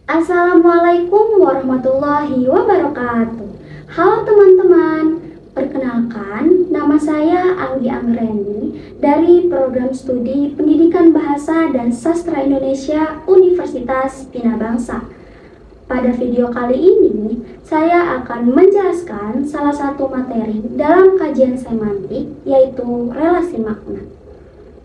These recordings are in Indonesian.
Assalamualaikum warahmatullahi wabarakatuh. Halo teman-teman, perkenalkan nama saya Anggi Anggreni dari Program Studi Pendidikan Bahasa dan Sastra Indonesia Universitas Bina Bangsa. Pada video kali ini, saya akan menjelaskan salah satu materi dalam kajian semantik, yaitu relasi makna.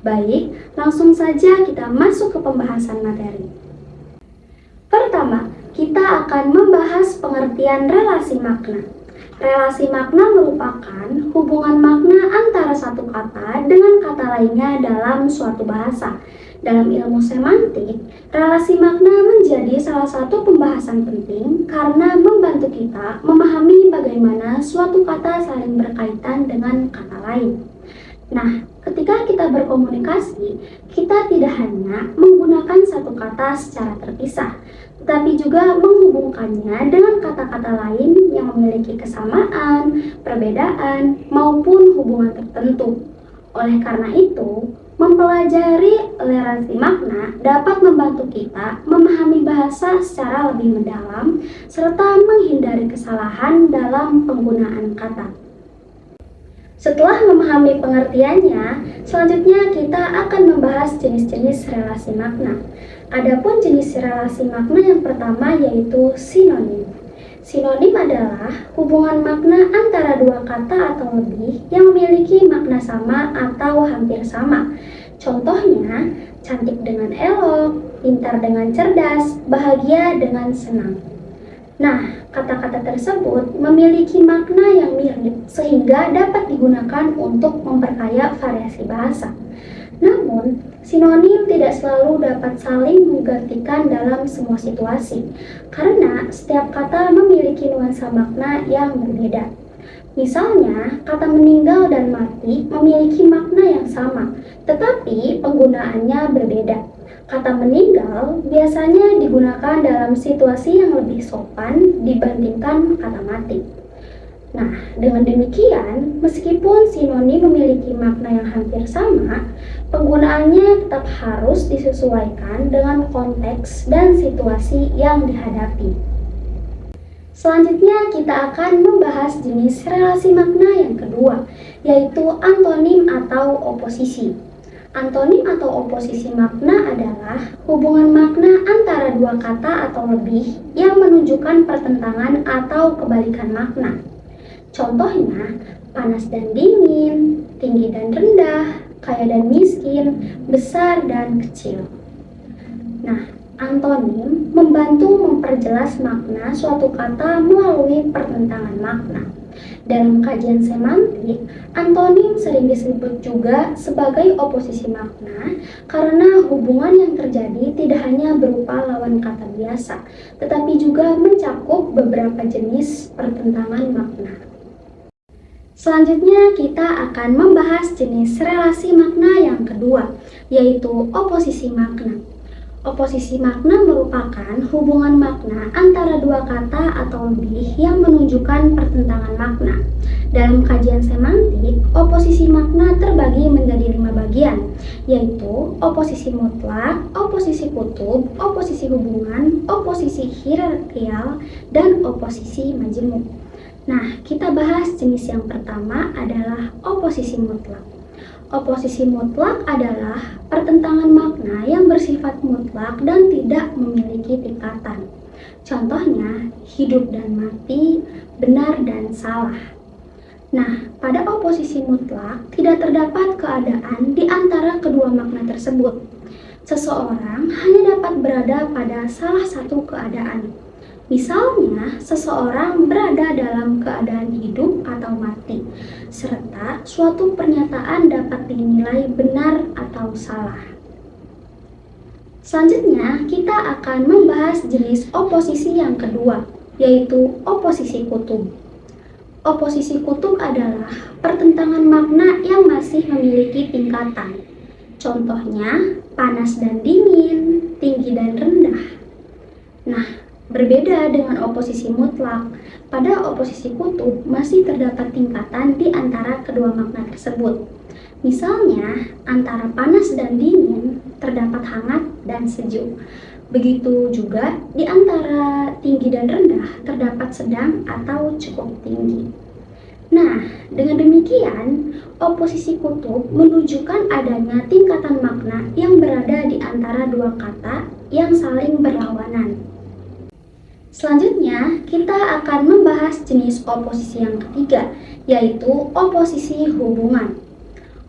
Baik, langsung saja kita masuk ke pembahasan materi. Pertama, kita akan membahas pengertian relasi makna. Relasi makna merupakan hubungan makna antara satu kata dengan kata lainnya dalam suatu bahasa. Dalam ilmu semantik, relasi makna menjadi salah satu pembahasan penting karena membantu kita memahami bagaimana suatu kata saling berkaitan dengan kata lain. Nah, ketika kita berkomunikasi, kita tidak hanya menggunakan satu kata secara terpisah, tetapi juga menghubungkannya dengan kata-kata lain yang memiliki kesamaan, perbedaan, maupun hubungan tertentu. Oleh karena itu, mempelajari relasi makna dapat membantu kita memahami bahasa secara lebih mendalam, serta menghindari kesalahan dalam penggunaan kata. Setelah memahami pengertiannya, selanjutnya kita akan membahas jenis-jenis relasi makna. Adapun jenis relasi makna yang pertama yaitu sinonim. Sinonim adalah hubungan makna antara dua kata atau lebih yang memiliki makna sama atau hampir sama. Contohnya, cantik dengan elok, pintar dengan cerdas, bahagia dengan senang. Nah, kata-kata tersebut memiliki makna yang mirip sehingga dapat digunakan untuk memperkaya variasi bahasa. Namun, sinonim tidak selalu dapat saling menggantikan dalam semua situasi, karena setiap kata memiliki nuansa makna yang berbeda. Misalnya, kata meninggal dan mati memiliki makna yang sama, tetapi penggunaannya berbeda. Kata meninggal biasanya digunakan dalam situasi yang lebih sopan dibandingkan kata mati. Nah, dengan demikian, meskipun sinonim memiliki makna yang hampir sama, penggunaannya tetap harus disesuaikan dengan konteks dan situasi yang dihadapi. Selanjutnya kita akan membahas jenis relasi makna yang kedua, yaitu antonim atau oposisi. Antonim atau oposisi makna adalah hubungan makna antara dua kata atau lebih yang menunjukkan pertentangan atau kebalikan makna. Contohnya, panas dan dingin, tinggi dan rendah, kaya dan miskin, besar dan kecil. Nah, antonim membantu memperjelas makna suatu kata melalui pertentangan makna. Dalam kajian semantik, antonim sering disebut juga sebagai oposisi makna karena hubungan yang terjadi tidak hanya berupa lawan kata biasa, tetapi juga mencakup beberapa jenis pertentangan makna. Selanjutnya kita akan membahas jenis relasi makna yang kedua, yaitu oposisi makna. Oposisi makna merupakan hubungan makna antara dua kata atau lebih yang menunjukkan pertentangan makna. Dalam kajian semantik, oposisi makna terbagi menjadi 5 bagian, yaitu oposisi mutlak, oposisi kutub, oposisi hubungan, oposisi hierarkial, dan oposisi majemuk. Nah, kita bahas jenis yang pertama adalah oposisi mutlak. Oposisi mutlak adalah pertentangan makna yang bersifat mutlak dan tidak memiliki tingkatan. Contohnya, hidup dan mati, benar dan salah. Nah, pada oposisi mutlak tidak terdapat keadaan di antara kedua makna tersebut. Seseorang hanya dapat berada pada salah satu keadaan. Misalnya, seseorang berada dalam keadaan hidup atau mati, serta suatu pernyataan dapat dinilai benar atau salah. Selanjutnya, kita akan membahas jenis oposisi yang kedua, yaitu oposisi kutub. Oposisi kutub adalah pertentangan makna yang masih memiliki tingkatan. Contohnya, panas dan dingin, tinggi dan rendah. Nah, berbeda dengan oposisi mutlak, pada oposisi kutub masih terdapat tingkatan di antara kedua makna tersebut. Misalnya, antara panas dan dingin terdapat hangat dan sejuk. Begitu juga di antara tinggi dan rendah terdapat sedang atau cukup tinggi. Nah, dengan demikian, oposisi kutub menunjukkan adanya tingkatan makna yang berada di antara dua kata yang saling berlawanan. Selanjutnya, kita akan membahas jenis oposisi yang ketiga, yaitu oposisi hubungan.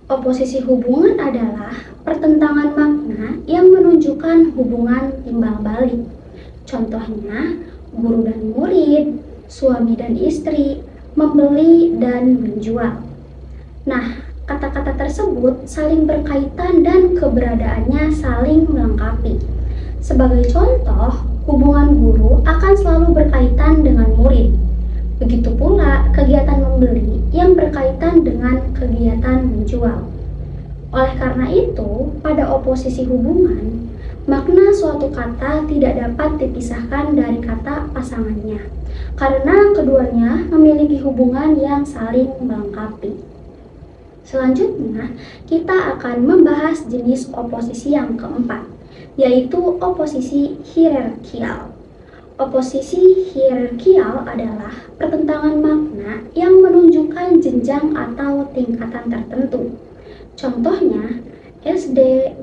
Oposisi hubungan adalah pertentangan makna yang menunjukkan hubungan timbal balik. Contohnya, guru dan murid, suami dan istri, membeli dan menjual. Nah, kata-kata tersebut saling berkaitan dan keberadaannya saling melengkapi. Sebagai contoh, hubungan guru akan selalu berkaitan dengan murid. Begitu pula kegiatan membeli yang berkaitan dengan kegiatan menjual. Oleh karena itu, pada oposisi hubungan, makna suatu kata tidak dapat dipisahkan dari kata pasangannya, karena keduanya memiliki hubungan yang saling melengkapi. Selanjutnya, kita akan membahas jenis oposisi yang keempat, yaitu oposisi hierarkial. Oposisi hierarkial adalah pertentangan makna yang menunjukkan jenjang atau tingkatan tertentu. Contohnya, SD,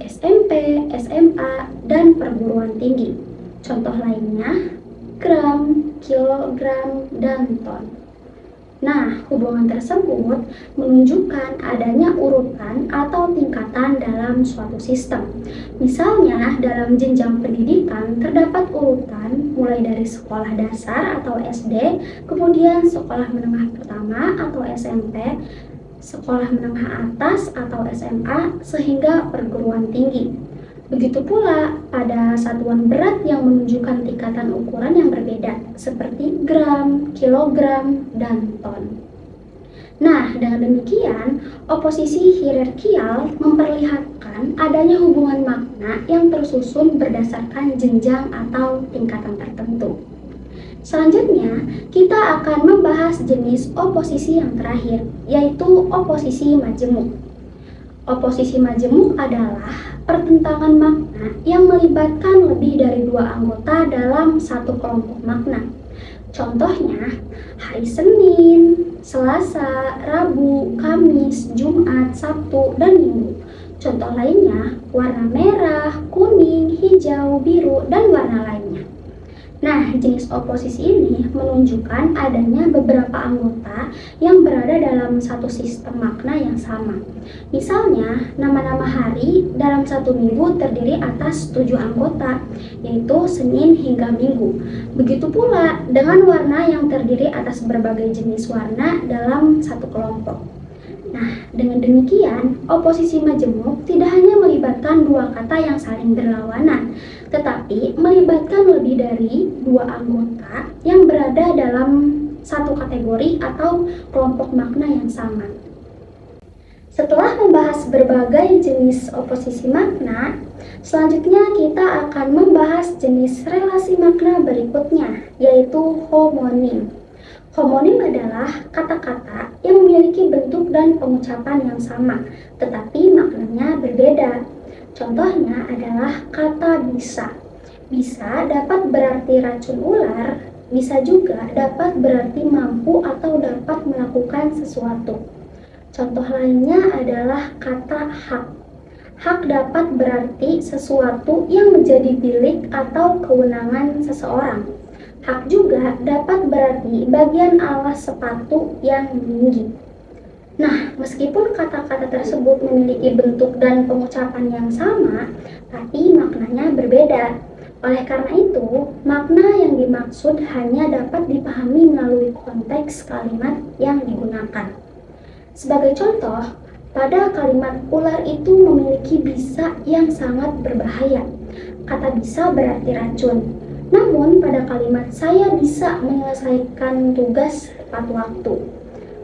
SMP, SMA, dan perguruan tinggi. Contoh lainnya, gram, kilogram, dan ton. Nah, hubungan tersebut menunjukkan adanya urutan atau tingkatan dalam suatu sistem. Misalnya, dalam jenjang pendidikan terdapat urutan mulai dari sekolah dasar atau SD, kemudian sekolah menengah pertama atau SMP, sekolah menengah atas atau SMA, sehingga perguruan tinggi. Begitu pula pada satuan berat yang menunjukkan tingkatan ukuran yang berbeda, seperti gram, kilogram, dan ton. Nah, dengan demikian, oposisi hierarkial memperlihatkan adanya hubungan makna yang tersusun berdasarkan jenjang atau tingkatan tertentu. Selanjutnya, kita akan membahas jenis oposisi yang terakhir, yaitu oposisi majemuk. Oposisi majemuk adalah pertentangan makna yang melibatkan lebih dari dua anggota dalam satu kelompok makna. Contohnya, hari Senin, Selasa, Rabu, Kamis, Jumat, Sabtu, dan Minggu. Contoh lainnya, warna merah, kuning, hijau, biru, dan warna lainnya. Nah, jenis oposisi ini menunjukkan adanya beberapa anggota yang berada dalam satu sistem makna yang sama. Misalnya, nama-nama hari dalam satu minggu terdiri atas 7 anggota, yaitu Senin hingga Minggu. Begitu pula dengan warna yang terdiri atas berbagai jenis warna dalam satu kelompok. Nah, dengan demikian, oposisi majemuk tidak hanya melibatkan dua kata yang saling berlawanan, tetapi melibatkan lebih dari dua anggota yang berada dalam satu kategori atau kelompok makna yang sama. Setelah membahas berbagai jenis oposisi makna, selanjutnya kita akan membahas jenis relasi makna berikutnya, yaitu homonim. Homonim adalah kata-kata yang memiliki bentuk dan pengucapan yang sama, tetapi maknanya berbeda. Contohnya adalah kata bisa. Bisa dapat berarti racun ular, bisa juga dapat berarti mampu atau dapat melakukan sesuatu. Contoh lainnya adalah kata hak. Hak dapat berarti sesuatu yang menjadi milik atau kewenangan seseorang. Hak juga dapat berarti bagian alas sepatu yang tinggi. Nah, meskipun kata-kata tersebut memiliki bentuk dan pengucapan yang sama, tapi maknanya berbeda. Oleh karena itu, makna yang dimaksud hanya dapat dipahami melalui konteks kalimat yang digunakan. Sebagai contoh, pada kalimat ular itu memiliki bisa yang sangat berbahaya. Kata bisa berarti racun. Namun pada kalimat saya bisa menyelesaikan tugas tepat waktu.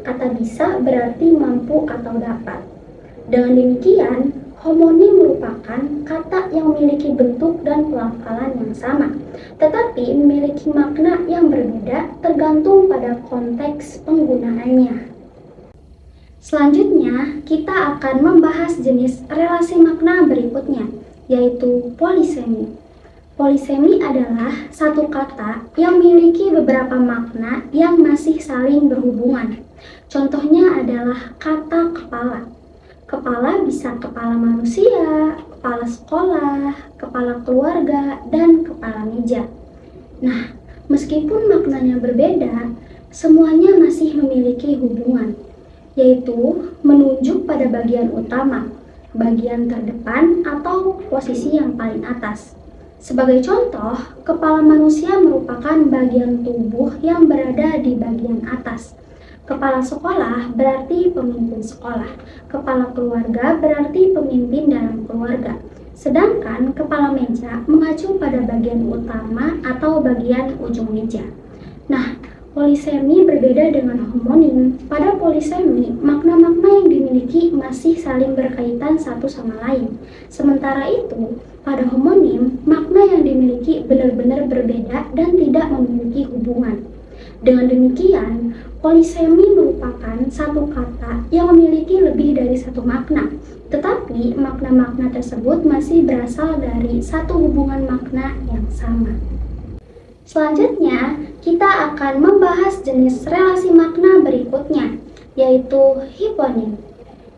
Kata bisa berarti mampu atau dapat. Dengan demikian, homonim merupakan kata yang memiliki bentuk dan pelafalan yang sama, tetapi memiliki makna yang berbeda tergantung pada konteks penggunaannya. Selanjutnya, kita akan membahas jenis relasi makna berikutnya, yaitu polisemi. Polisemi adalah satu kata yang memiliki beberapa makna yang masih saling berhubungan. Contohnya adalah kata kepala. Kepala bisa kepala manusia, kepala sekolah, kepala keluarga, dan kepala meja. Nah, meskipun maknanya berbeda, semuanya masih memiliki hubungan, yaitu menunjuk pada bagian utama, bagian terdepan, atau posisi yang paling atas. Sebagai contoh, kepala manusia merupakan bagian tubuh yang berada di bagian atas. Kepala sekolah berarti pemimpin sekolah. Kepala keluarga berarti pemimpin dalam keluarga. Sedangkan kepala meja mengacu pada bagian utama atau bagian ujung meja. Nah, polisemi berbeda dengan homonim. Pada polisemi, makna-makna yang dimiliki masih saling berkaitan satu sama lain. Sementara itu, pada homonim, makna yang dimiliki benar-benar berbeda dan tidak memiliki hubungan. Dengan demikian, polisemi merupakan satu kata yang memiliki lebih dari satu makna, tetapi makna-makna tersebut masih berasal dari satu hubungan makna yang sama. Selanjutnya, kita akan membahas jenis relasi makna berikutnya, yaitu hiponim.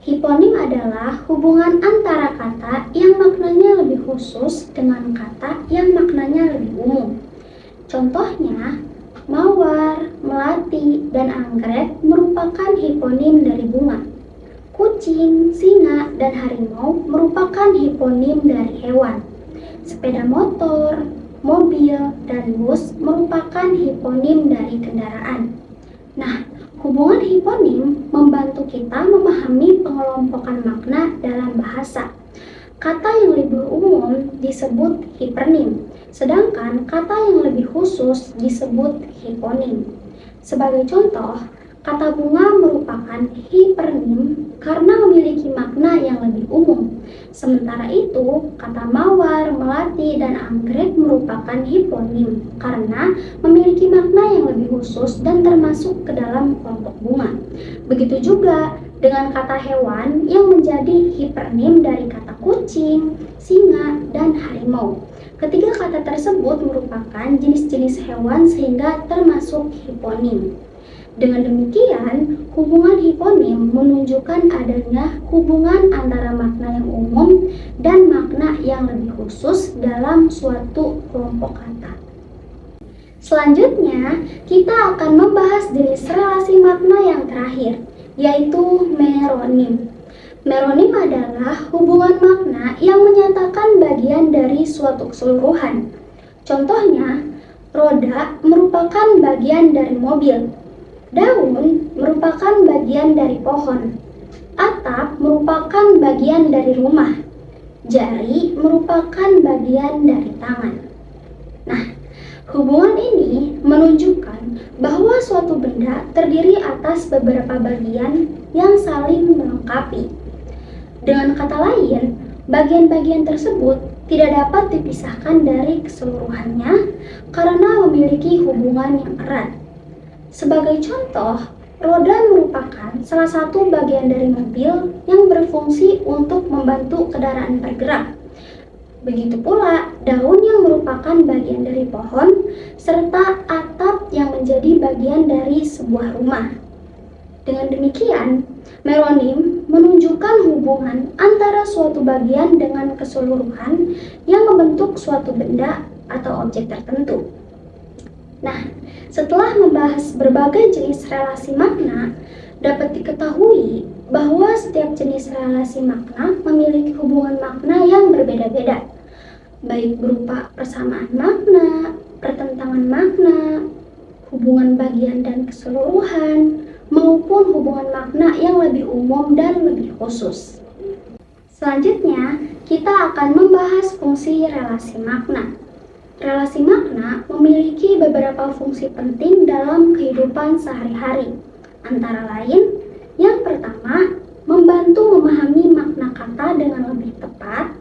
Hiponim adalah hubungan antara kata yang maknanya lebih khusus dengan kata yang maknanya lebih umum. Contohnya, mawar, melati, dan anggrek merupakan hiponim dari bunga. Kucing, singa, dan harimau merupakan hiponim dari hewan. Sepeda motor, mobil, dan bus merupakan hiponim dari kendaraan. Nah, hubungan hiponim membantu kita memahami pengelompokan makna dalam bahasa. Kata yang lebih umum disebut hipernim, sedangkan kata yang lebih khusus disebut hiponim. Sebagai contoh, kata bunga merupakan hipernim karena memiliki makna yang lebih umum. Sementara itu, kata mawar, melati, dan anggrek merupakan hiponim karena memiliki makna yang lebih khusus dan termasuk ke dalam kelompok bunga. Begitu juga dengan kata hewan yang menjadi hipernim dari kata kucing, singa, dan harimau. Ketiga kata tersebut merupakan jenis-jenis hewan sehingga termasuk hiponim. Dengan demikian, hubungan hiponim menunjukkan adanya hubungan antara makna yang umum dan makna yang lebih khusus dalam suatu kelompok kata. Selanjutnya, kita akan membahas jenis relasi makna yang terakhir, yaitu meronim. Meronim adalah hubungan makna yang menyatakan bagian dari suatu keseluruhan. Contohnya, roda merupakan bagian dari mobil. Daun merupakan bagian dari pohon. Atap merupakan bagian dari rumah. Jari merupakan bagian dari tangan. Nah, hubungan ini menunjukkan bahwa suatu benda terdiri atas beberapa bagian yang saling melengkapi. Dengan kata lain, bagian-bagian tersebut tidak dapat dipisahkan dari keseluruhannya karena memiliki hubungan yang erat. Sebagai contoh, roda merupakan salah satu bagian dari mobil yang berfungsi untuk membantu kendaraan bergerak. Begitu pula daun yang merupakan bagian dari pohon, serta atap yang menjadi bagian dari sebuah rumah. Dengan demikian, meronim menunjukkan hubungan antara suatu bagian dengan keseluruhan yang membentuk suatu benda atau objek tertentu. Nah, setelah membahas berbagai jenis relasi makna, dapat diketahui bahwa setiap jenis relasi makna memiliki hubungan makna yang berbeda-beda, baik berupa persamaan makna, pertentangan makna, hubungan bagian dan keseluruhan, maupun hubungan makna yang lebih umum dan lebih khusus. Selanjutnya, kita akan membahas fungsi relasi makna. Relasi makna memiliki beberapa fungsi penting dalam kehidupan sehari-hari. Antara lain, yang pertama, membantu memahami makna kata dengan lebih tepat.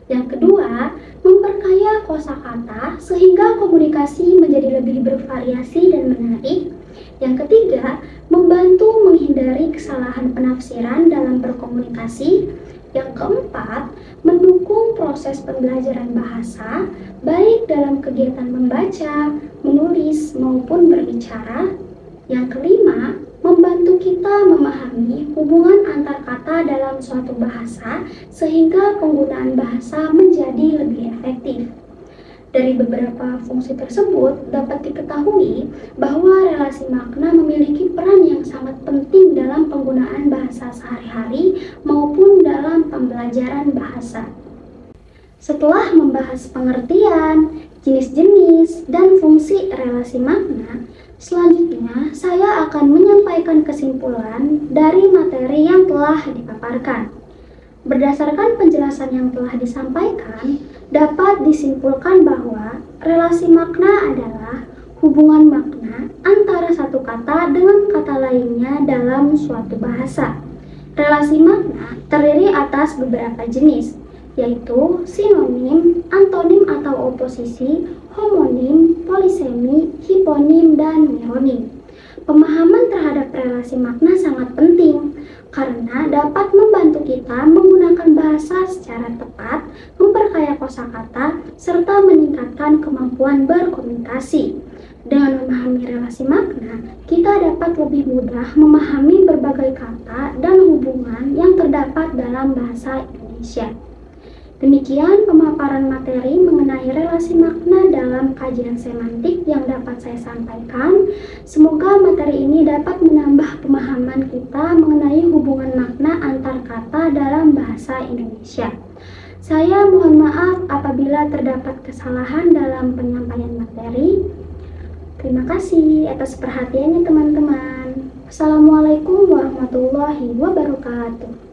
Yang kedua, memperkaya kosakata sehingga komunikasi menjadi lebih bervariasi dan menarik. Yang ketiga, membantu menghindari kesalahan penafsiran dalam berkomunikasi. Yang keempat, mendukung proses pembelajaran bahasa, baik dalam kegiatan membaca, menulis, maupun berbicara. Yang kelima, membantu kita memahami hubungan antar kata dalam suatu bahasa sehingga penggunaan bahasa menjadi lebih efektif. Dari beberapa fungsi tersebut dapat diketahui bahwa relasi makna memiliki peran yang sangat penting dalam penggunaan bahasa sehari-hari maupun dalam pembelajaran bahasa. Setelah membahas pengertian, jenis-jenis, dan fungsi relasi makna, selanjutnya saya akan menyampaikan kesimpulan dari materi yang telah dipaparkan. Berdasarkan penjelasan yang telah disampaikan, dapat disimpulkan bahwa relasi makna adalah hubungan makna antara satu kata dengan kata lainnya dalam suatu bahasa. Relasi makna terdiri atas beberapa jenis, yaitu sinonim, antonim atau oposisi, homonim, polisemi, hiponim, dan meronim. Pemahaman terhadap relasi makna sangat penting karena dapat membantu kita menggunakan bahasa secara tepat, memperkaya kosakata, serta meningkatkan kemampuan berkomunikasi. Dengan memahami relasi makna, kita dapat lebih mudah memahami berbagai kata dan hubungan yang terdapat dalam bahasa Indonesia. Demikian pemaparan materi mengenai relasi makna dalam kajian semantik yang dapat saya sampaikan. Semoga materi ini dapat menambah pemahaman kita mengenai hubungan makna antar kata dalam bahasa Indonesia. Saya mohon maaf apabila terdapat kesalahan dalam penyampaian materi. Terima kasih atas perhatiannya teman-teman. Wassalamualaikum warahmatullahi wabarakatuh.